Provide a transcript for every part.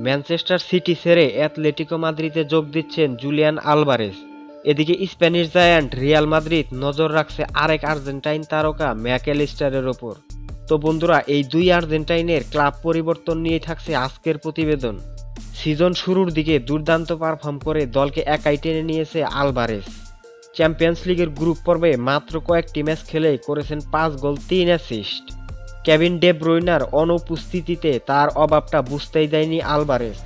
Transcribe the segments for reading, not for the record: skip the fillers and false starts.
Manchester city ছেড়ে Atletico মাদ্রিদে যোগ দিচ্ছেন জুলিয়ান আলভারেজ। এদিকে স্প্যানিশ জায়ান্ট রিয়াল মাদ্রিদ নজর রাখছে আরেক আর্জেন্টাইন তারকা ম্যাকঅ্যালিস্টারের ওপর। তো বন্ধুরা, এই দুই আর্জেন্টাইনের ক্লাব পরিবর্তন নিয়ে থাকছে আজকের প্রতিবেদন। সিজন শুরুর দিকে দুর্দান্ত পারফর্ম করে দলকে একাই টেনে নিয়েছে আলভারেজ। চ্যাম্পিয়ন্স লিগের গ্রুপ পর্বে মাত্র কয়েকটি ম্যাচ খেলে করেছেন 5 গোল 3 অ্যাসিস্ট। কেভিন ডে ব্রুইনার অনুপস্থিতিতে তার অভাবটা বুঝতেই দেয়নি আলভারেজ।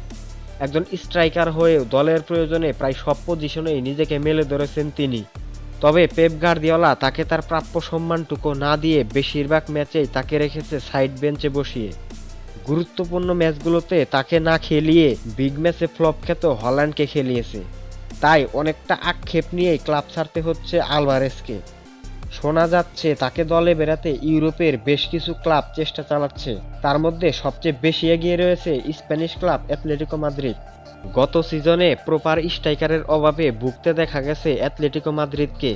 একজন স্ট্রাইকার হয়েও দলের প্রয়োজনে প্রায় সব পজিশনেই নিজেকে মেলে ধরেছেন তিনি। তবে পেপ গার্দিওলা তাকে তার প্রাপ্য সম্মানটুকু না দিয়ে বেশিরভাগ ম্যাচেই তাকে রেখেছে সাইড বেঞ্চে বসিয়ে। গুরুত্বপূর্ণ ম্যাচগুলোতে তাকে না খেলিয়ে বিগ ম্যাচে ফ্লপ খেত হল্যান্ডকে খেলিয়েছে। তাই অনেকটা আক্ষেপ নিয়েই ক্লাব ছাড়তে হচ্ছে আলভারেজকে। শোনা যাচ্ছে তাকে দলে বেড়াতে ইউরোপের বেশ কিছু ক্লাব চেষ্টা চালাচ্ছে। তার মধ্যে সবচেয়ে বেশি এগিয়ে রয়েছে স্প্যানিশ ক্লাব অ্যাটলেটিকো মাদ্রিদ। গত সিজনে প্রপার স্ট্রাইকারের অভাবে ভুগতে দেখা গেছে অ্যাটলেটিকো মাদ্রিদকে।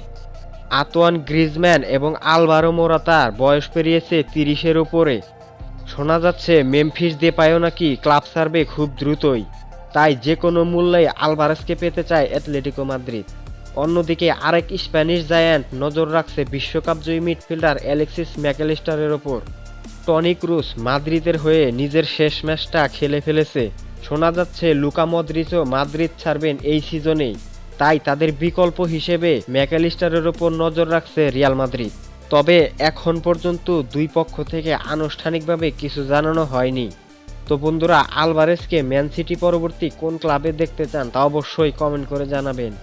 আতোয়ান গ্রিজম্যান এবং আলভারো মোরাতার বয়স পেরিয়েছে 30-এর উপরে। শোনা যাচ্ছে মেমফিস দেপায়ও নাকি ক্লাব ছাড়বে খুব দ্রুতই। তাই যে কোনো মূল্যে আলভারেজকে পেতে চায় অ্যাটলেটিকো মাদ্রিদ। অন্যদিকে আরেক স্প্যানিশ জায়ান্ট নজর রাখছে বিশ্বকাপ জয়ী মিডফিল্ডার অ্যালেক্সিস ম্যাকঅ্যালিস্টারের ওপর। টনি ক্রুস মাদ্রিদের হয়ে নিজের শেষ ম্যাচটা খেলে ফেলেছে। শোনা যাচ্ছে লুকা মদ্রিচও মাদ্রিদ ছাড়বেন এই সিজনেই। তাই তাদের বিকল্প হিসেবে ম্যাকঅ্যালিস্টারের ওপর নজর রাখছে রিয়াল মাদ্রিদ। তবে এখন পর্যন্ত দুই পক্ষ থেকে আনুষ্ঠানিকভাবে কিছু জানানো হয়নি। তো বন্ধুরা, আলভারেজকে ম্যান সিটি পরবর্তী কোন ক্লাবে দেখতে চান তা অবশ্যই কমেন্ট করে জানাবেন।